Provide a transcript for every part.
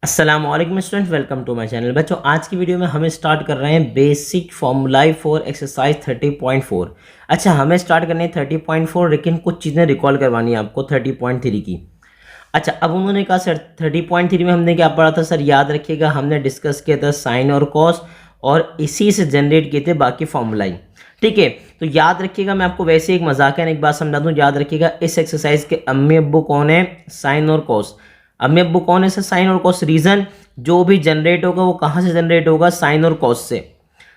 अस्सलाम वालेकुम student, welcome to my channel. बच्चों, आज की वीडियो में हम स्टार्ट कर रहे हैं बेसिक फॉर्मूलाई फॉर एक्सरसाइज 30.4। अच्छा, हमें स्टार्ट करनी है 30.4, लेकिन कुछ चीज़ें रिकॉल करवानी है आपको 30.3 की। अच्छा, अब उन्होंने कहा सर 30.3 में हमने क्या पढ़ा था? सर याद रखिएगा, हमने डिस्कस किया था साइन और कॉस, और इसी से जनरेट किए थे बाकी फॉर्मूलाई। ठीक है, तो याद रखिएगा, मैं आपको वैसे एक मजाकिया एक बात समझा दूँ। याद रखिएगा, इस एक्सरसाइज के अम्मी अब्बू कौन है? साइन और कॉस। अम्मी अब्बू कौन है सर? साइन और कॉस। रीजन, जो भी जनरेट होगा वो कहाँ से जनरेट होगा? साइन और कॉस से।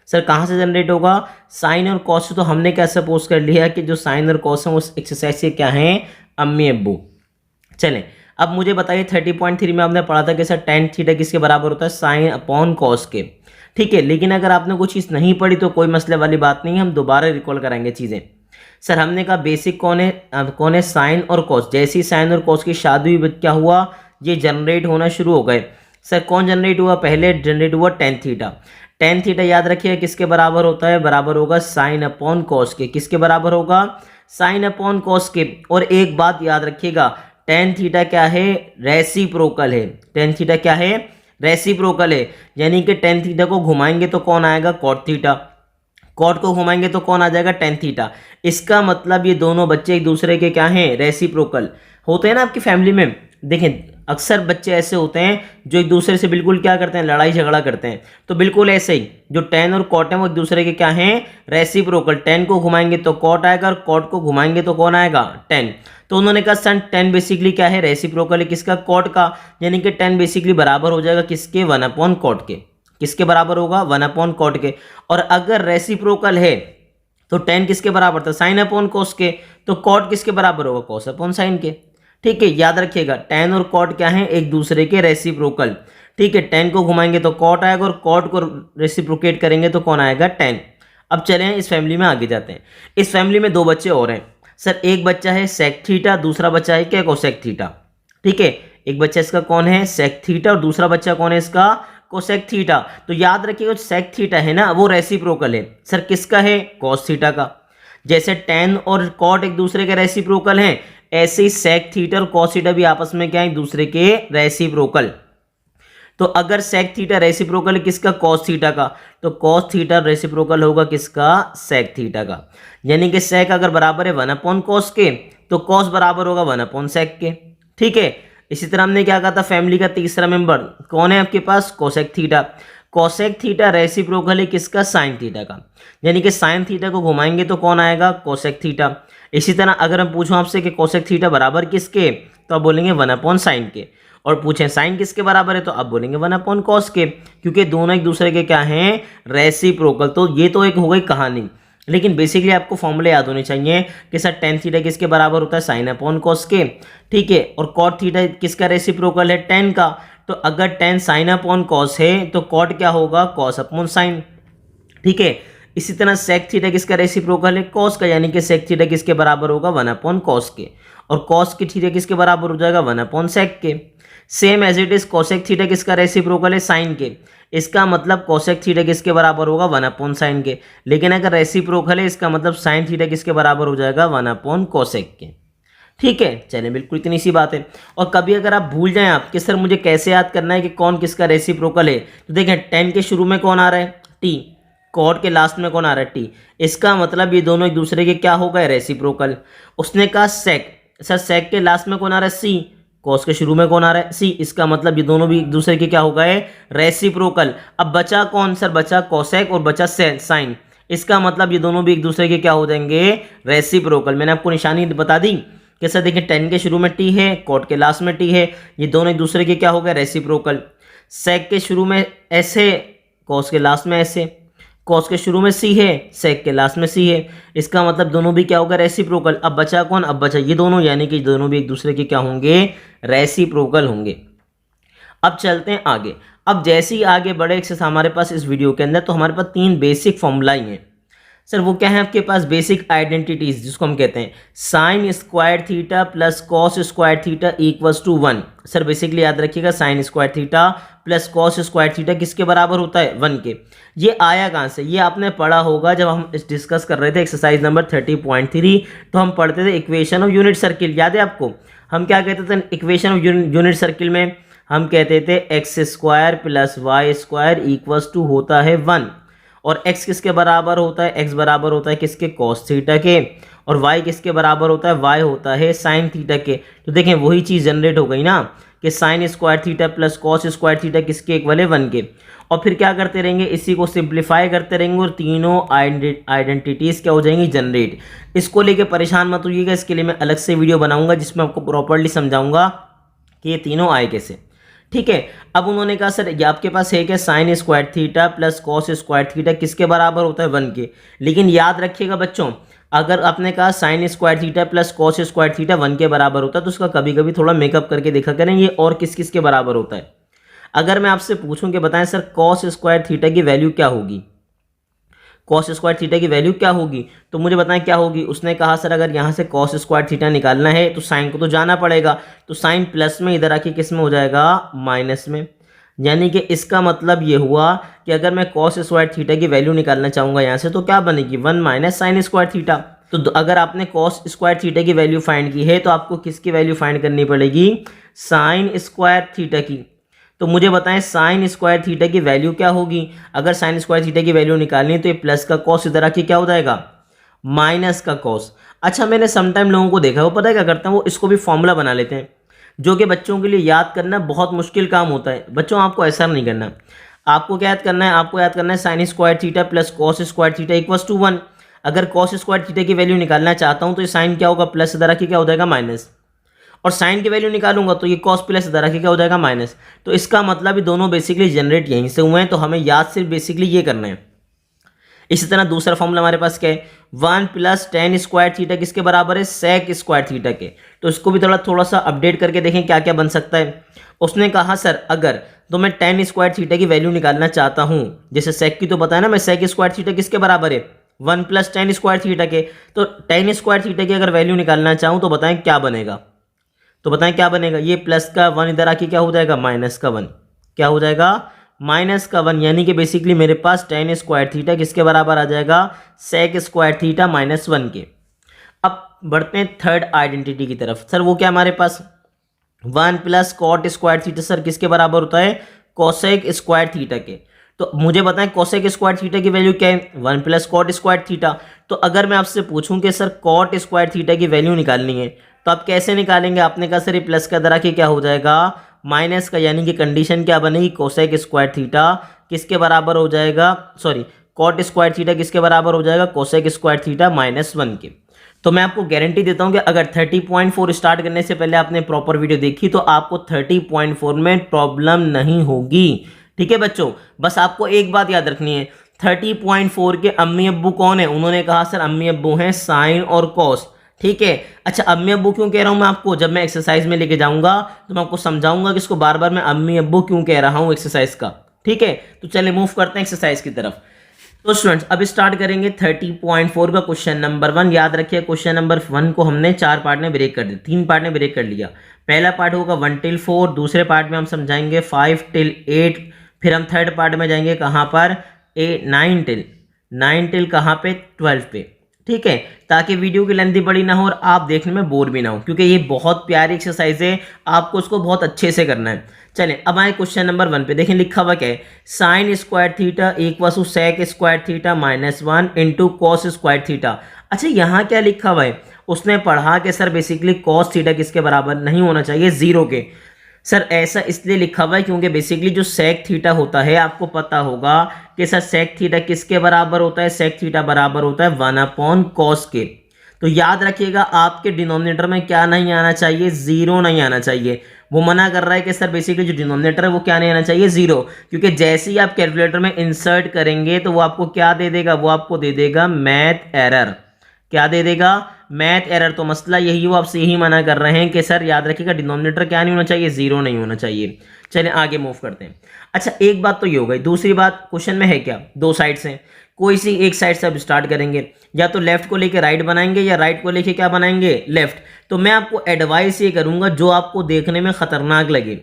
सर कहाँ से जनरेट होगा? साइन और कॉस से। तो हमने क्या सपोज कर लिया कि जो साइन और कॉस है उस एक्सरसाइज के क्या हैं? अम्मी अब्बू। चलें, अब मुझे बताइए 30.3 में आपने पढ़ा था कि सर टेन थीटा किसके बराबर होता है? साइन अपॉन कॉस के। ठीक है, लेकिन अगर आपने कुछ चीज़ नहीं पढ़ी तो कोई मसले वाली बात नहीं है, हम दोबारा रिकॉल कराएंगे चीज़ें। सर हमने कहा बेसिक कौन है? कौन है? साइन और कॉस। जैसे ही साइन और कॉस की शादी हुई, क्या हुआ? ये जनरेट होना शुरू हो गए। सर कौन जनरेट हुआ? पहले जनरेट हुआ टेन थीटा। टेन थीटा याद रखिएगा किसके बराबर होता है? बराबर होगा साइन अपॉन कॉस के। किसके बराबर होगा? साइन अपॉन कॉस के। और एक बात याद रखिएगा, टेन थीटा क्या है? रेसिप्रोकल है। टेन थीटा क्या है? रेसिप्रोकल है। यानी कि टेन थीटा को घुमाएंगे तो कौन आएगा? Cot theta. कॉट को घुमाएंगे तो कौन आ जाएगा? Tan theta. इसका मतलब ये दोनों बच्चे एक दूसरे के क्या हैं? रेसिप्रोकल होते हैं ना आपकी फैमिली में। देखें, अक्सर बच्चे ऐसे होते हैं जो एक दूसरे से बिल्कुल क्या करते हैं? लड़ाई झगड़ा करते हैं। तो बिल्कुल ऐसे ही जो टेन और कॉट हैं वो एक दूसरे के क्या हैं? रेसिप्रोकल। टेन को घुमाएंगे तो कॉट आएगा और कॉट को घुमाएंगे तो कौन आएगा? टेन। तो उन्होंने कहा सन टेन बेसिकली क्या है? रेसिप्रोकल है। किसका? कॉट का। यानी कि टेन बेसिकली बराबर हो जाएगा किसके? वन अपॉन कॉट के। किसके बराबर होगा? वन अपॉन कॉट के। और अगर रेसिप्रोकल है तो टेन किसके बराबर था? साइन अपॉन कॉस के। तो कॉट किसके बराबर होगा? कॉस अपॉन साइन के। ठीक है, याद रखिएगा टेन और कॉट क्या है? एक दूसरे के रेसिप्रोकल। ठीक है, टेन को घुमाएंगे तो कॉट आएगा और कॉट को रेसिप्रोकेट करेंगे तो कौन आएगा? टेन। अब चलें इस फैमिली में आगे जाते हैं। इस फैमिली में दो बच्चे और हैं। सर एक बच्चा है सेक थीटा, दूसरा बच्चा है क्या? Cosec theta. ठीक है, एक बच्चा इसका कौन है? सेक थीटा, और दूसरा बच्चा कौन है इसका? Cosec theta. तो याद रखिएगा सेक थीटा है ना, वो रेसिप्रोकल है। सर किसका है? कॉस थीटा का। जैसे टेन और कॉट एक दूसरे के रेसिप्रोकल हैं, ऐसे ही सेक थीटा और कॉस थीटा भी आपस में क्या है? एक दूसरे के रेसिप्रोकल। तो अगर सेक थीटा रेसिप्रोकल है किसका? कॉस थीटा का, तो कॉस थीटा रेसिप्रोकल होगा किसका? सेक थीटा का। यानी कि सेक अगर बराबर है वन अपॉन कॉस के, तो कॉस बराबर होगा वन अपॉन सेक के। ठीक है, इसी तरह हमने क्या कहा था? फैमिली का तीसरा मेंबर कौन है आपके पास? Cosec theta. Cosec theta reciprocal है किसका? साइन थीटा का। यानी कि साइन थीटा को घुमाएंगे तो कौन आएगा? Cosec theta. इसी तरह अगर मैं पूछूं आपसे कि कोसेक थीटा बराबर किसके, तो आप बोलेंगे वन अपॉन साइन के। और पूछें साइन किसके बराबर है, तो आप बोलेंगे वन अपॉन कॉस के, क्योंकि दोनों एक दूसरे के क्या हैं? रेसिप्रोकल। तो ये तो एक हो गई कहानी, लेकिन बेसिकली आपको फॉर्मूले याद होने चाहिए कि सर टेन थीटा किसके बराबर होता है? साइन अपॉन कॉस के। ठीक है, और कॉट थीटा किसका रेसिप्रोकल है? टेन का। तो अगर टेन साइन अपॉन कॉस है तो कॉट क्या होगा? Cos upon sine. ठीक है, इसी तरह सेक थीटा किसका रेसिप्रोकल है? कॉस का। यानी कि सेक थीटा किसके बराबर होगा? वन अपॉन कॉस के। और कॉस की थीटा किसके बराबर हो जाएगा? वन अपॉन सेक के। Same as it is cosec theta किसका रेसिप्रोकल है? साइन के। इसका मतलब कोसेक थीटा किसके बराबर होगा? वन अपॉन साइन के। लेकिन अगर रेसिप्रोकल है इसका मतलब साइन थीटा किसके बराबर हो जाएगा? वन अपॉन कोसेक के। ठीक है, चलिए बिल्कुल इतनी सी बात है। और कभी अगर आप भूल जाएं आप कि सर मुझे कैसे याद करना है कि कौन किसका रेसिप्रोकल है, तो देखें टेन के शुरू में कौन आ रहा है? टी। कॉट के लास्ट में कौन आ रहा है? टी। इसका मतलब ये दोनों एक दूसरे के क्या हो गए? रेसिप्रोकल। उसने कहा सेक। सर सेक के लास्ट में कौन आ रहा है? सी। कॉस के शुरू में कौन आ रहा है? सी। इसका मतलब ये दोनों भी एक दूसरे के क्या हो गए? रेसिप्रोकल। अब बचा कौन? सर बचा कोसेक और बचा साइन। इसका मतलब ये दोनों भी एक दूसरे के क्या हो जाएंगे? रेसिप्रोकल। मैंने आपको निशानी बता दी कि सर देखिए टेन के शुरू में टी है, कॉट के लास्ट में टी है, ये दोनों एक दूसरे के क्या हो गए? रेसिप्रोकल। सेक के शुरू में ऐसे, कॉस के लास्ट में ऐसे। कॉस के शुरू में सी है, सेक के लास्ट में सी है। इसका मतलब दोनों भी क्या होगा? रेसिप्रोकल। अब बचा कौन? अब बचा ये दोनों, यानी कि दोनों भी एक दूसरे के क्या होंगे? रेसिप्रोकल होंगे। अब चलते हैं आगे। अब जैसे ही आगे बढ़े एक्सेस हमारे पास इस वीडियो के अंदर, तो हमारे पास तीन बेसिक फॉर्मूलाई हैं। सर वो क्या है आपके पास? बेसिक आइडेंटिटीज, जिसको हम कहते हैं sine square theta plus cos square theta equals to one. Sir basically याद रखिएगा sine square theta plus cos square theta किसके बराबर होता है? वन के। ये आया कहाँ से? ये आपने पढ़ा होगा जब हम डिस्कस कर रहे थे एक्सरसाइज नंबर 30.3, तो हम पढ़ते थे इक्वेशन ऑफ यूनिट सर्किल। याद है आपको? हम क्या कहते थे इक्वेशन ऑफ यूनिट सर्किल में? हम कहते थे X square plus Y square equals to होता है 1, और x किसके बराबर होता है, x बराबर होता है किसके, कॉस थीटा के, और y किसके बराबर होता है, y होता है साइन थीटा के। तो देखें वही चीज़ जनरेट हो गई ना कि sign square theta plus cos square theta किसके इक्वल है 1 के। और फिर क्या करते रहेंगे, इसी को सिंप्लीफाई करते रहेंगे और तीनों आइडेंटिटीज़ क्या हो जाएंगी, जनरेट। इसको लेके परेशान मत होइएगा, इसके लिए मैं अलग से वीडियो बनाऊंगा जिसमें आपको प्रॉपर्ली समझाऊंगा कि ये तीनों आए कैसे। ठीक है, अब उन्होंने कहा सर ये आपके पास है क्या, sign square theta plus cos square theta किसके बराबर होता है, 1 के। लेकिन याद रखिएगा बच्चों, अगर आपने कहा sign square theta plus cos square theta 1 के बराबर होता है तो उसका कभी कभी थोड़ा मेकअप करके देखा करें ये और किस किस के बराबर होता है। अगर मैं आपसे पूछूं कि बताएं सर कॉस स्क्वायर थीटा की वैल्यू क्या होगी, कॉस स्क्वायर थीटा की वैल्यू क्या होगी, तो मुझे बताएं क्या होगी। उसने कहा सर अगर यहाँ से कॉस स्क्वायर थीटा निकालना है तो साइन को तो जाना पड़ेगा, तो साइन प्लस में इधर आके किस में हो जाएगा, माइनस में। यानी कि इसका मतलब ये हुआ कि अगर मैं कॉस स्क्वायर थीटा की वैल्यू निकालना चाहूँगा यहाँ से तो क्या बनेगी, 1 माइनस साइन स्क्वायर थीटा। तो अगर आपने कॉस स्क्वायर थीटा की वैल्यू फाइंड की है तो आपको किसकी वैल्यू फाइंड करनी पड़ेगी, साइन स्क्वायर थीटा की। तो मुझे बताएं साइन स्क्वायर थीटा की वैल्यू क्या होगी। अगर साइन स्क्वायर थीटा की वैल्यू निकालनी है तो ये प्लस का कॉस इधर आके क्या हो जाएगा, माइनस का कॉस। अच्छा मैंने समटाइम लोगों को देखा है वो पता है क्या करते हैं, वो इसको भी फॉर्मूला बना लेते हैं, जो कि बच्चों के लिए याद करना बहुत मुश्किल काम होता है। बच्चों आपको ऐसा नहीं करना, आपको क्या याद करना है, आपको याद करना है sine square theta plus cos square theta equals to 1। अगर कॉस स्क्वायर थीटा की वैल्यू निकालना चाहता हूँ तो ये साइन क्या होगा, प्लस इधर आके क्या हो जाएगा, माइनस। और साइन की वैल्यू निकालूंगा तो ये कॉस प्लस इधर आके क्या हो जाएगा, माइनस। तो इसका मतलब ये दोनों बेसिकली जनरेट यहीं से हुए हैं, तो हमें याद सिर्फ बेसिकली ये करना है। इसी तरह दूसरा फॉर्मूला हमारे पास क्या है, 1 प्लस टेन स्क्वायर थीटा किसके बराबर है, सेक स्क्वायर थीटा के। तो इसको भी थोड़ा सा अपडेट करके देखें क्या क्या बन सकता है। उसने कहा सर अगर तो मैं टेन स्क्वायर थीटा की वैल्यू निकालना चाहता हूँ, जैसे सेक की तो पता है ना मैं, सेक स्क्वायर थीटा किसके बराबर है, 1 प्लस टेन स्क्वायर थीटा के। तो टेन स्क्वायर थीटा की अगर वैल्यू निकालना चाहूँ तो बताएं क्या बनेगा, तो बताएं क्या बनेगा, ये प्लस का 1 इधर आके क्या हो जाएगा, माइनस का 1, क्या हो जाएगा, माइनस का 1। यानी कि बेसिकली मेरे पास टेन स्क्वायर थीटा किसके बराबर आ जाएगा, सेक स्क्वायर थीटा माइनस 1 के। अब बढ़ते हैं थर्ड आइडेंटिटी की तरफ। सर वो क्या हमारे पास, 1 plus cot square theta sir किसके बराबर होता है, कोसेक स्क्वायर थीटा के। तो मुझे बताएं कोसेक स्क्वायर थीटा की वैल्यू क्या है, 1 प्लस कॉट स्क्वायर थीटा। तो अगर मैं आपसे पूछूं कि सर कॉट स्क्वायर थीटा की वैल्यू निकालनी है तो आप कैसे निकालेंगे, आपने कहा सर ये प्लस का दरा के क्या हो जाएगा, माइनस का। यानी कि कंडीशन क्या बनेगी, कोसेक स्क्वायर थीटा किसके बराबर हो जाएगा, सॉरी कॉट स्क्वायर थीटा किसके बराबर हो जाएगा, कोसेक स्क्वायर थीटा माइनस 1 के। तो मैं आपको गारंटी देता हूं कि अगर 30.4 स्टार्ट करने से पहले आपने प्रॉपर वीडियो देखी तो आपको 30.4 में प्रॉब्लम नहीं होगी। ठीक है बच्चों, बस आपको एक बात याद रखनी है, 30.4 के अम्मी अब्बू कौन है, उन्होंने कहा सर अम्मी अब्बू हैं साइन और कॉस। ठीक है, अच्छा अम्मी अब्बू क्यों कह रहा हूं मैं आपको, जब मैं एक्सरसाइज में लेके जाऊंगा तो मैं आपको समझाऊंगा कि इसको बार बार मैं अम्मी अब्बू क्यों कह रहा हूं एक्सरसाइज का। ठीक है, तो चलिए मूव करते हैं एक्सरसाइज की तरफ। तो स्टूडेंट्स अब स्टार्ट करेंगे 30.4 का क्वेश्चन नंबर 1। याद रखिए क्वेश्चन नंबर 1 को हमने 4 पार्ट में ब्रेक कर दिया, 3 पार्ट में ब्रेक कर लिया। पहला पार्ट होगा 1 till 4, दूसरे पार्ट में हम समझाएंगे 5 till 8, फिर हम थर्ड पार्ट में जाएंगे कहाँ पर, 9 till कहाँ पे, 12 पे। ठीक है, ताकि वीडियो की लेंथी बड़ी ना हो और आप देखने में बोर भी ना हो, क्योंकि ये बहुत प्यारी एक्सरसाइज है, आपको इसको बहुत अच्छे से करना है। चलें अब आए क्वेश्चन नंबर 1 पे, देखें लिखा हुआ क्या है, sine square theta equal to sec square theta minus 1 into cos square theta. अच्छा यहाँ क्या लिखा हुआ है, उसने पढ़ा कि सर बेसिकली कॉस थीटा किसके बराबर नहीं होना चाहिए, 0 के। सर ऐसा इसलिए लिखा हुआ है क्योंकि बेसिकली जो सेक थीटा होता है आपको पता होगा कि सर सेक थीटा किसके बराबर होता है, सेक थीटा बराबर होता है 1/cos के। तो याद रखिएगा आपके डिनोमिनेटर में क्या नहीं आना चाहिए, 0 नहीं आना चाहिए। वो मना कर रहा है कि सर बेसिकली जो डिनोमिनेटर है वो क्या नहीं आना चाहिए, 0, क्योंकि जैसे ही आप कैलकुलेटर में इंसर्ट करेंगे तो वो आपको क्या दे देगा, वो आपको दे देगा मैथ एरर। क्या दे देगा, मैथ एरर। तो मसला यही, वो आपसे यही मना कर रहे हैं कि सर याद रखिएगा डिनोमिनेटर क्या नहीं होना चाहिए, 0 नहीं होना चाहिए। चलिए आगे मूव करते हैं। अच्छा एक बात तो ये हो गई, दूसरी बात क्वेश्चन में है क्या, 2 साइड से, कोई सी एक साइड से अब स्टार्ट करेंगे, या तो लेफ्ट को लेके राइट बनाएंगे या राइट को लेके क्या बनाएंगे, लेफ्ट। तो मैं आपको एडवाइस ये करूंगा जो आपको देखने में खतरनाक लगे,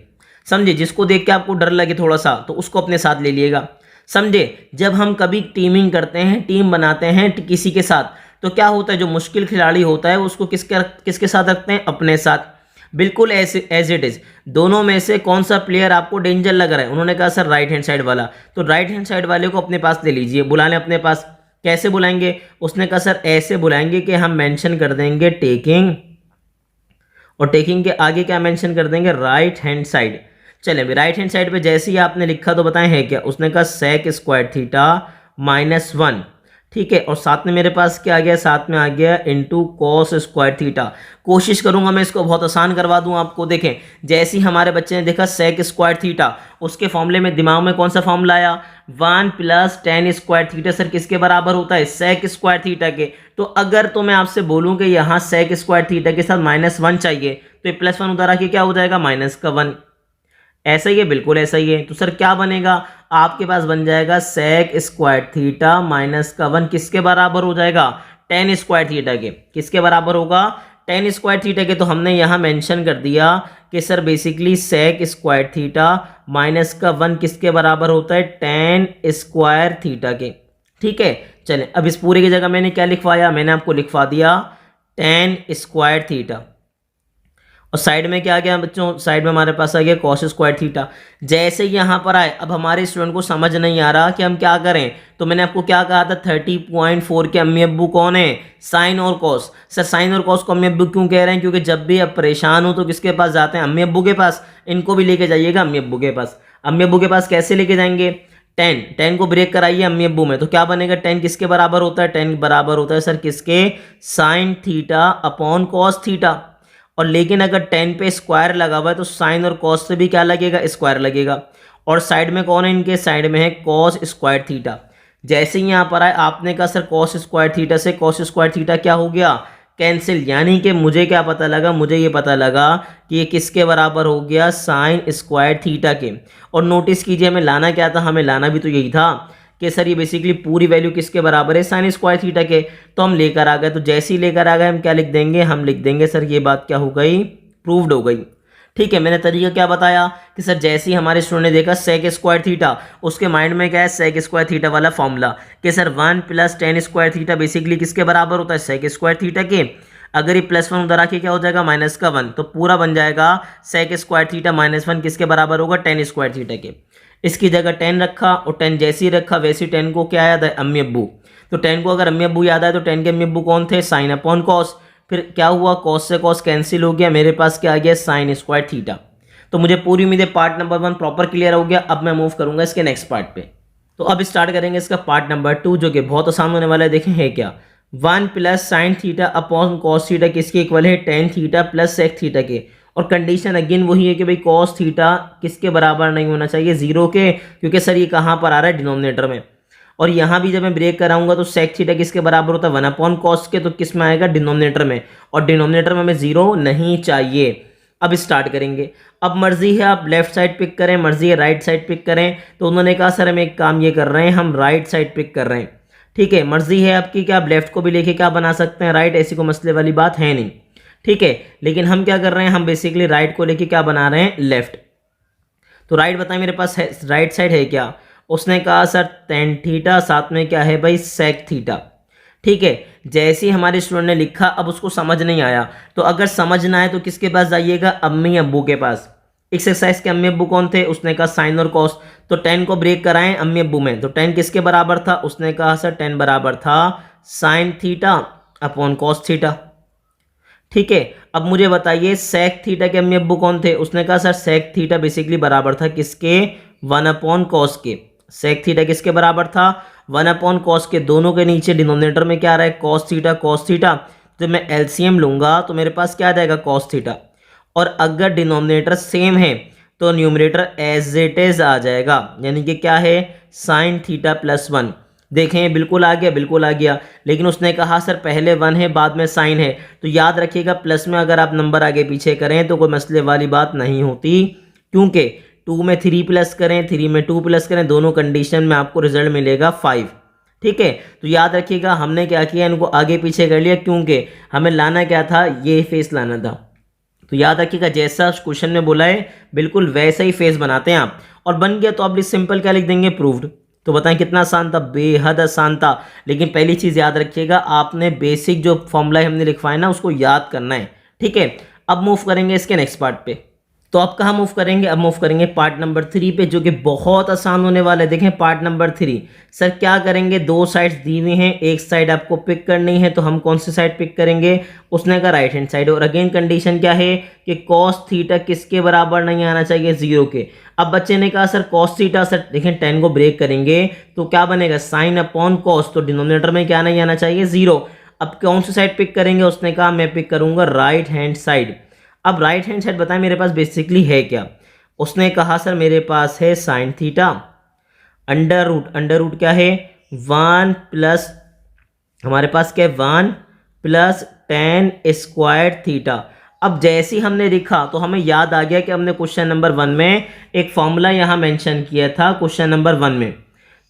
समझे, जिसको देख के आपको डर लगे थोड़ा सा तो उसको अपने साथ ले लिएगा। समझे, जब हम कभी टीमिंग करते हैं, टीम बनाते हैं किसी के साथ, तो क्या होता है जो मुश्किल खिलाड़ी होता है उसको किसके साथ रखते हैं, अपने साथ। बिल्कुल ऐसे एज इट इज। दोनों में से कौन सा प्लेयर आपको डेंजर लग रहा है? उन्होंने कहा सर राइट हैंड साइड वाला। तो राइट हैंड साइड वाले को अपने पास ले लीजिए, बुला लें अपने पास। कैसे बुलाएंगे? उसने कहा सर ऐसे बुलाएंगे कि हम मेंशन कर देंगे टेकिंग, और टेकिंग के आगे क्या मेंशन कर देंगे? Right hand side. चले अभी राइट हैंड साइड पे जैसे ही आपने लिखा तो बताएं है क्या? उसने कहा सेक स्क्वायर थीटा -1, ठीक है, और साथ में मेरे पास क्या आ गया? साथ में आ गया इंटू कॉस स्क्वायर थीटा। कोशिश करूंगा मैं इसको बहुत आसान करवा दूं आपको। देखें, जैसे ही हमारे बच्चे ने देखा सेक स्क्वायर थीटा, उसके फॉर्मूले में दिमाग में कौन सा फॉर्मूला आया? 1 + tan स्क्वायर थीटा। सर किसके बराबर होता है? सेक स्क्वायर थीटा के। तो अगर तो मैं आपसे बोलूं कि यहाँ सेक स्क्वायर थीटा के साथ -1 चाहिए, तो ये +1 उधर आके क्या हो जाएगा? -1। ऐसा ही है, बिल्कुल ऐसा ही है। तो सर क्या बनेगा? आपके पास बन जाएगा सेक स्क्वायर थीटा -1 किसके बराबर हो जाएगा? tan स्क्वायर थीटा के। किसके बराबर होगा? tan स्क्वायर थीटा के। तो हमने यहाँ मेंशन कर दिया कि sir basically sec square theta -1 किसके बराबर होता है? tan स्क्वायर थीटा के। ठीक है, चलें अब इस पूरे की जगह मैंने क्या लिखवाया? मैंने आपको लिखवा दिया tan स्क्वायर थीटा, और साइड में क्या आ गया बच्चों? साइड में हमारे पास आ गया कॉस स्क्वायर थीटा। जैसे यहाँ पर आए, अब हमारे स्टूडेंट को समझ नहीं आ रहा कि हम क्या करें, तो मैंने आपको क्या कहा था? 30.4 के अम्मी अब्बू कौन है? साइन और कॉस। सर साइन और कॉस को अम्मी अब्बू क्यों कह रहे हैं? क्योंकि जब भी आप परेशान हो तो किसके पास जाते हैं? अम्मी अब्बू के पास। इनको भी लेके जाइएगा अम्मी अब्बू के पास। अम्मी अब्बू के पास कैसे लेके जाएंगे? 10 को ब्रेक कराइए अम्मी अब्बू में, तो क्या बनेगा? 10 किसके बराबर होता है? 10 बराबर होता है सर किसके? Sine theta upon cos theta. और लेकिन अगर 10 पे स्क्वायर लगा हुआ है तो साइन और कॉस से भी क्या लगेगा? स्क्वायर लगेगा। और साइड में कौन है? इनके साइड में है कॉस स्क्वायर थीटा। जैसे ही यहाँ पर आए, आपने कहा सर कॉस स्क्वायर थीटा से कॉस स्क्वायर थीटा क्या हो गया? कैंसिल। यानी कि मुझे क्या पता लगा? मुझे ये पता लगा कि ये किसके बराबर हो गया? साइन स्क्वायर थीटा के। और नोटिस कीजिए हमें लाना क्या था? हमें लाना भी तो यही था कि सर ये बेसिकली पूरी वैल्यू किसके बराबर है? साइन स्क्वायर थीटा के। तो हम लेकर आ गए। तो जैसे ही लेकर आ गए हम क्या लिख देंगे? हम लिख देंगे सर ये बात क्या हो गई? प्रूव्ड हो गई। ठीक है, मैंने तरीका क्या बताया कि सर जैसे ही हमारे स्टूडेंट ने देखा सेक स्क्वायर थीटा, उसके माइंड में क्या है? सेक स्क्वायर थीटा वाला फॉर्मूला कि sir 1 + tan square theta basically किसके बराबर होता है? सेक स्क्वायर थीटा के। अगर ये +1 उधर आके क्या हो जाएगा? -1। तो पूरा बन जाएगा सेक स्क्वायर थीटा -1 किसके बराबर होगा? tan स्क्वायर थीटा के। इसकी जगह 10 रखा, और 10 जैसे ही रखा वैसे 10 को क्या याद है? अम्मी अब्बू। तो 10 को अगर अम्मी अब्बू याद आए तो 10 के अम्मी अब्बू कौन थे? Sine upon cos. फिर क्या हुआ? कॉस से कॉस कैंसिल हो गया, मेरे पास क्या आ गया? Sign square theta. तो मुझे पूरी उम्मीद है पार्ट नंबर 1 प्रॉपर क्लियर हो गया। अब मैं मूव करूंगा इसके नेक्स्ट पार्ट पे। तो अब स्टार्ट करेंगे इसका पार्ट नंबर 2, जो कि बहुत आसान होने वाला है। देखें है क्या? 1 + sin theta upon cos theta किसके इक्वल है? tan theta plus sec theta के। और कंडीशन अगेन वही है कि भाई कॉस थीटा किसके बराबर नहीं होना चाहिए? 0 के, क्योंकि सर ये कहाँ पर आ रहा है? डिनोमिनेटर में। और यहाँ भी जब मैं ब्रेक कराऊंगा तो सेक थीटा किसके बराबर होता है? 1 अपॉन कॉस के। तो किस में आएगा? डिनोमिनेटर में। और डिनोमिनेटर में हमें 0 नहीं चाहिए। अब स्टार्ट करेंगे। अब मर्जी है आप लेफ्ट साइड पिक करें, मर्जी है राइट साइड पिक करें। तो उन्होंने कहा सर हम एक काम ये कर रहे हैं, हम राइट साइड पिक कर रहे हैं। ठीक है, मर्जी है आपकी कि आप लेफ्ट को भी लेके क्या बना सकते हैं? राइट। ऐसी कोई मसले वाली बात है नहीं। ठीक है, लेकिन हम क्या कर रहे हैं? हम बेसिकली राइट को लेके क्या बना रहे हैं? लेफ्ट। तो राइट बताएं मेरे पास है, राइट साइड है क्या? उसने कहा सर tan थीटा, साथ में क्या है भाई? Sec theta. ठीक है, जैसे ही हमारे स्टूडेंट ने लिखा, अब उसको समझ नहीं आया। तो अगर समझ ना आए तो किसके पास जाइएगा? अम्मी अब्बू के पास। एक्सरसाइज के अम्मी अब्बू कौन थे? उसने कहा साइन और कॉस। तो 10 को ब्रेक कराएं अम्मी अब्बू में, तो 10 किसके बराबर था? उसने कहा सर 10 बराबर था sine theta upon cos theta. ठीक है, अब मुझे बताइए सेक थीटा के अम्मी अब्बू कौन थे? उसने कहा सर सेक थीटा बेसिकली बराबर था किसके? 1 अपॉन कॉस के। सेक थीटा किसके बराबर था? 1 अपॉन कॉस के। दोनों के नीचे डिनोमिनेटर में क्या आ रहा है? Cos theta cos theta. जब मैं एलसीएम लूंगा तो मेरे पास क्या आ जाएगा? Cos theta. और अगर डिनोमिनेटर सेम है तो न्यूमरेटर एज इट इज आ जाएगा, यानी कि क्या है? Sine theta +1। देखें बिल्कुल आ गया, बिल्कुल आ गया। लेकिन उसने कहा सर पहले 1 है बाद में साइन है। तो याद रखिएगा प्लस में अगर आप नंबर आगे पीछे करें तो कोई मसले वाली बात नहीं होती, क्योंकि 2 में 3 प्लस करें, 3 में 2 प्लस करें, दोनों कंडीशन में आपको रिजल्ट मिलेगा 5। ठीक है, तो याद रखिएगा हमने क्या किया? इनको आगे पीछे कर लिया, क्योंकि हमें लाना क्या था? ये फेस लाना था। तो याद रखिएगा जैसा क्वेश्चन में बोला है बिल्कुल वैसा ही फेस बनाते हैं आप। और बन गया तो आप सिंपल क्या लिख देंगे? प्रूव्ड। तो बताएं कितना आसान था? बेहद आसान था। लेकिन पहली चीज़ याद रखिएगा, आपने बेसिक जो फॉर्मूला हमने लिखवाया ना उसको याद करना है। ठीक है, अब मूव करेंगे इसके नेक्स्ट पार्ट पे। तो अब कहाँ मूव करेंगे, अब मूव करेंगे पार्ट नंबर 3 पे, जो कि बहुत आसान होने वाला है। देखें पार्ट नंबर 3, सर क्या करेंगे, दो साइड्स दी हुई हैं, एक साइड आपको पिक करनी है, तो हम कौन सी साइड पिक करेंगे, उसने कहा राइट हैंड साइड। और अगेन कंडीशन क्या है कि कॉस थीटा किसके बराबर नहीं आना चाहिए, 0 के। अब बच्चे ने कहा सर कॉस थीटा, सर देखें 10 को ब्रेक करेंगे तो क्या बनेगा, साइन अपॉन कॉस, तो डिनोमिनेटर में क्या नहीं आना चाहिए, 0। अब कौन सी साइड पिक करेंगे, उसने कहा मैं पिक करूंगा राइट हैंड साइड। अब राइट हैंड साइड बताएं मेरे पास बेसिकली है क्या, उसने कहा सर मेरे पास है साइन थीटा अंडर रूट क्या है 1 प्लस, हमारे पास क्या है 1 प्लस टेन स्क्वायर थीटा। अब जैसे ही हमने लिखा तो हमें याद आ गया कि हमने क्वेश्चन नंबर 1 में एक फॉर्मूला यहाँ मेंशन किया था क्वेश्चन नंबर 1 में।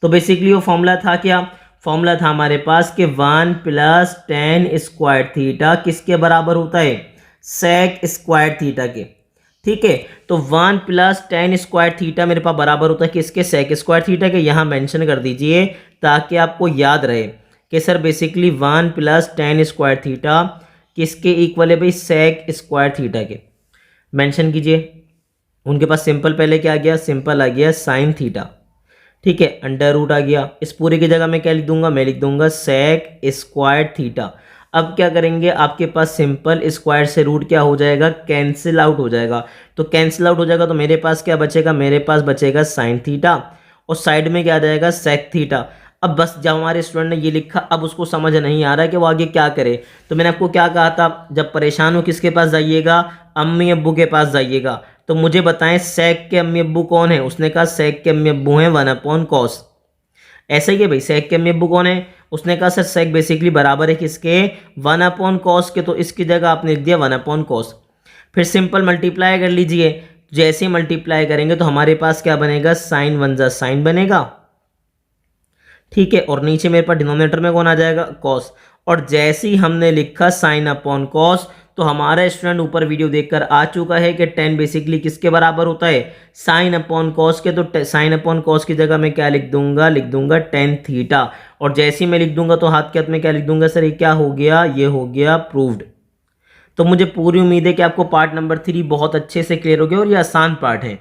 तो बेसिकली वो फॉर्मूला था क्या, फॉर्मूला था हमारे पास कि 1 प्लस टेन स्क्वायर थीटा किसके बराबर होता है, सेक स्क्वायर थीटा के। ठीक है, तो 1 प्लस टेन स्क्वायर थीटा मेरे पास बराबर होता है किसके, सेक स्क्वायर थीटा के। यहाँ मेंशन कर दीजिए ताकि आपको याद रहे कि sir basically 1 plus ten square theta किसके इक्वल है भाई, सेक स्क्वायर थीटा के। मेंशन कीजिए, उनके पास सिंपल पहले क्या आ गया, सिंपल आ गया साइन थीटा। ठीक है, अंडर रूट आ गया, इस पूरे की जगह मैं क्या लिख दूंगा, मैं लिख दूंगा सेक स्क्वायर थीटा। अब क्या करेंगे, आपके पास सिंपल स्क्वायर से रूट क्या हो जाएगा, कैंसिल आउट हो जाएगा। तो कैंसिल आउट हो जाएगा तो मेरे पास क्या बचेगा, मेरे पास बचेगा साइन थीटा और साइड में क्या आ जाएगा, सेक थीटा। अब बस जब हमारे स्टूडेंट ने ये लिखा, अब उसको समझ नहीं आ रहा है कि वो आगे क्या करे। तो मैंने आपको क्या कहा था, जब परेशान हो किसके पास जाइएगा, अम्मी अब्बू के पास जाइएगा। तो मुझे बताएं सेक के अम्मी अब्बू कौन है, उसने कहा सेक के अम्मी अब्बू हैं 1 अपॉन कॉस। ऐसा ही है भाई, सेक के अम्मी अब्बू कौन है, उसने कहा सर सेक बेसिकली बराबर है किसके, 1 अपॉन कॉस के। तो इसकी जगह आपने लिख दिया 1 अपॉन कॉस। फिर सिंपल मल्टीप्लाई कर लीजिए, जैसे मल्टीप्लाई करेंगे तो हमारे पास क्या बनेगा, साइन 1 जा साइन बनेगा। ठीक है, और नीचे मेरे पास डिनोमिनेटर में कौन आ जाएगा, कॉस। और जैसे ही हमने लिखा साइन अपॉन कॉस, तो हमारा स्टूडेंट ऊपर वीडियो देखकर आ चुका है कि 10 बेसिकली किसके बराबर होता है, साइन अपॉन कॉस के। तो साइन अपॉन कॉस की जगह मैं क्या लिख दूंगा, लिख दूंगा टेन थीटा। और जैसे ही मैं लिख दूंगा तो हाथ के हाथ में क्या लिख दूंगा, सर ये क्या हो गया, ये हो गया प्रूव्ड। तो मुझे पूरी उम्मीद है कि आपको पार्ट नंबर 3 बहुत अच्छे से क्लियर हो गया और ये आसान पार्ट है।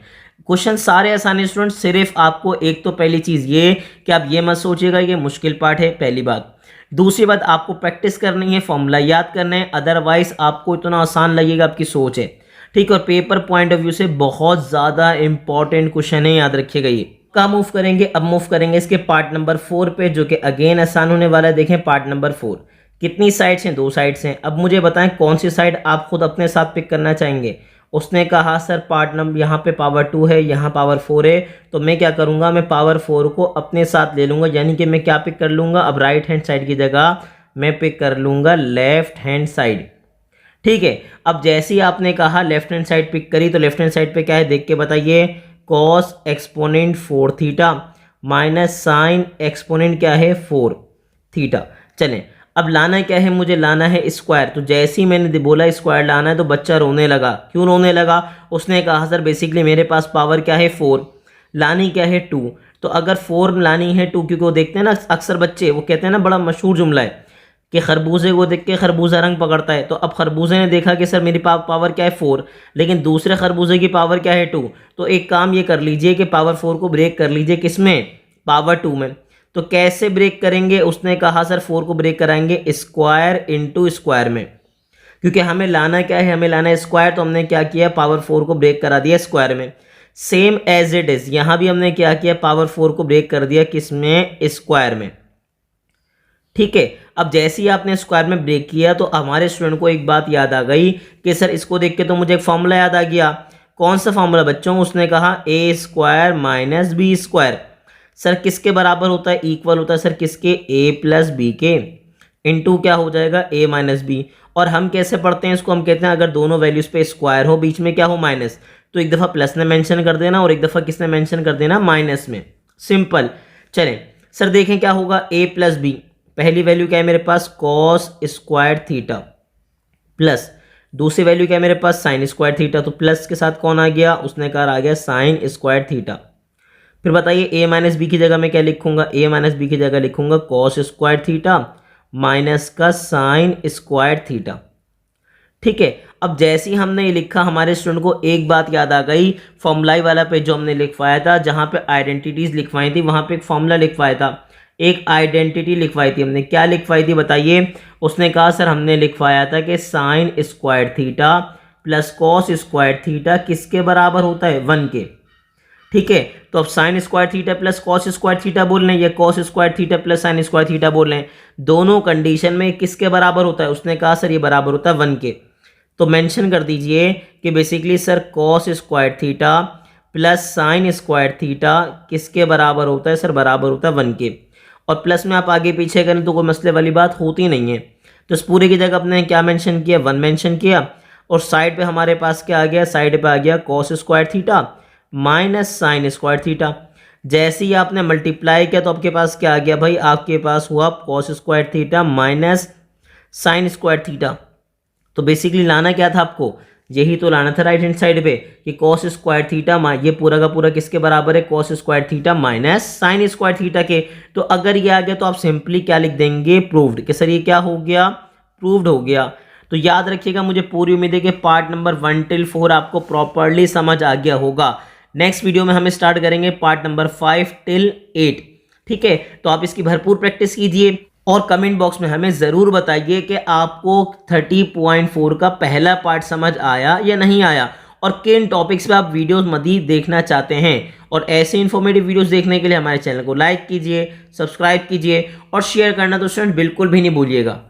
क्वेश्चन सारे आसान है स्टूडेंट, सिर्फ आपको एक तो पहली चीज़ ये कि आप ये मत सोचिएगा कि मुश्किल पार्ट है, पहली बात। दूसरी बात, आपको प्रैक्टिस करनी है, फॉर्मूला याद करना है, अदरवाइज आपको इतना आसान लगेगा, आपकी सोच है। ठीक है, और पेपर पॉइंट ऑफ व्यू से बहुत ज़्यादा इंपॉर्टेंट क्वेश्चन है, याद रखिएगा ये। कहाँ मूव करेंगे, अब मूव करेंगे इसके पार्ट नंबर 4 पे, जो कि अगेन आसान होने वाला है। देखें पार्ट नंबर 4, कितनी साइड्स हैं, 2 साइड्स हैं। अब मुझे बताएं कौन सी साइड आप खुद अपने साथ पिक करना चाहेंगे। उसने कहा सर पार्ट नंबर यहाँ पे पावर 2 है, यहाँ पावर 4 है, तो मैं क्या करूँगा, मैं पावर 4 को अपने साथ ले लूँगा। यानी कि मैं क्या पिक कर लूँगा, अब राइट हैंड साइड की जगह मैं पिक कर लूँगा लेफ्ट हैंड साइड। ठीक है, अब जैसे ही आपने कहा लेफ्ट हैंड साइड पिक करी, तो लेफ्ट हैंड साइड पे क्या है देख के बताइए, cos exponent 4 theta minus sine exponent क्या है 4 थीटा। चलें, अब लाना क्या है, मुझे लाना है स्क्वायर। तो जैसे ही मैंने बोला स्क्वायर लाना है तो बच्चा रोने लगा। क्यों रोने लगा, उसने कहा सर बेसिकली मेरे पास पावर क्या है 4, लानी क्या है 2। तो अगर 4 लानी है 2, क्योंकि वो देखते हैं ना अक्सर बच्चे, वो कहते हैं ना, बड़ा मशहूर जुमला है कि खरबूजे को देख के खरबूजा रंग पकड़ता है। तो अब खरबूजे ने देखा कि सर मेरी पावर क्या है 4, लेकिन दूसरे खरबूजे की पावर क्या है 2। तो एक काम ये कर लीजिए कि पावर 4 को ब्रेक कर लीजिए, किसमें, पावर 2 में। तो कैसे ब्रेक करेंगे, उसने कहा सर 4 को ब्रेक कराएंगे स्क्वायर इंटू स्क्वायर में, क्योंकि हमें लाना क्या है, हमें लाना है स्क्वायर। तो हमने क्या किया, पावर 4 को ब्रेक करा दिया स्क्वायर में। सेम एज इट इज यहाँ भी हमने क्या किया, पावर 4 को ब्रेक कर दिया किसमें, स्क्वायर में। ठीक है, अब जैसे ही आपने स्क्वायर में ब्रेक किया तो हमारे स्टूडेंट को एक बात याद आ गई कि सर इसको देख के तो मुझे एक फॉर्मूला याद आ गया। कौन सा फॉर्मूला बच्चों, उसने कहा A square minus B square. Sir किसके बराबर होता है, इक्वल होता है सर किसके, ए प्लस बी के, इनटू क्या हो जाएगा, ए माइनस बी। और हम कैसे पढ़ते हैं इसको, हम कहते हैं अगर दोनों वैल्यूज पे स्क्वायर हो, बीच में क्या हो माइनस, तो एक दफ़ा प्लस में मेंशन कर देना और एक दफ़ा किसने मेंशन कर देना, माइनस में। सिंपल। चलें सर देखें क्या होगा, ए प्लस बी, पहली वैल्यू क्या है मेरे पास, कॉस स्क्वायर थीटा, प्लस दूसरी वैल्यू क्या है मेरे पास, साइन स्क्वायर थीटा। तो प्लस के साथ कौन आ गया, उसने कहा आ गया साइन स्क्वायर थीटा। फिर बताइए ए माइनस बी की जगह मैं क्या लिखूंगा, ए माइनस बी की जगह लिखूंगा कॉस स्क्वायर थीटा माइनस का साइन स्क्वायर थीटा। ठीक है। अब जैसे ही हमने ये लिखा, हमारे स्टूडेंट को एक बात याद आ गई, फॉर्मूलाई वाला पेज जो हमने लिखवाया था, जहाँ पे आइडेंटिटीज लिखवाई थी, वहाँ पे एक फॉर्मूला लिखवाया था, एक आइडेंटिटी लिखवाई थी हमने। क्या लिखवाई थी बताइए? उसने कहा सर हमने लिखवाया था कि sign square theta plus cos square theta किसके बराबर होता है? 1 के। ठीक है, तो अब sign square theta plus cos square theta बोल रहे हैं, या cos square theta plus sign square theta बोल रहे हैं, दोनों कंडीशन में किसके बराबर होता है? उसने कहा सर ये बराबर होता है 1 के। तो मेंशन कर दीजिए कि basically sir cos square theta plus sign square theta किसके बराबर होता है? सर बराबर होता है 1 के। और प्लस में आप आगे पीछे करें तो कोई मसले वाली बात होती नहीं है। तो इस पूरे की जगह अपने क्या मेंशन किया? 1 मेंशन किया। और साइड पे हमारे पास क्या आ गया? साइड पे आ गया cos square theta minus sign square theta. जैसे ही आपने मल्टीप्लाई किया तो आपके पास क्या आ गया भाई? आपके पास हुआ cos square theta minus sign square theta. तो बेसिकली लाना क्या था आपको? यही तो लाना था राइट हैंड साइड पे कि कॉस स्क्वायर थीटा, ये पूरा का पूरा किसके बराबर है? Cos square theta minus sign square theta के। तो अगर ये आ गया तो आप सिंपली क्या लिख देंगे? प्रूव्ड। कि सर ये क्या हो गया? प्रूव्ड हो गया। तो याद रखिएगा, मुझे पूरी उम्मीद है कि पार्ट नंबर 1 till 4 आपको प्रॉपरली समझ आ गया होगा। नेक्स्ट वीडियो में हम स्टार्ट करेंगे पार्ट नंबर 5 till 8। ठीक है, तो आप इसकी भरपूर प्रैक्टिस कीजिए और कमेंट बॉक्स में हमें ज़रूर बताइए कि आपको 30.4 का पहला पार्ट समझ आया या नहीं आया, और किन टॉपिक्स पे आप वीडियोस मज़ीद देखना चाहते हैं। और ऐसे इन्फॉर्मेटिव वीडियोस देखने के लिए हमारे चैनल को लाइक कीजिए, सब्सक्राइब कीजिए और शेयर करना तो स्टूडेंट बिल्कुल भी नहीं भूलिएगा।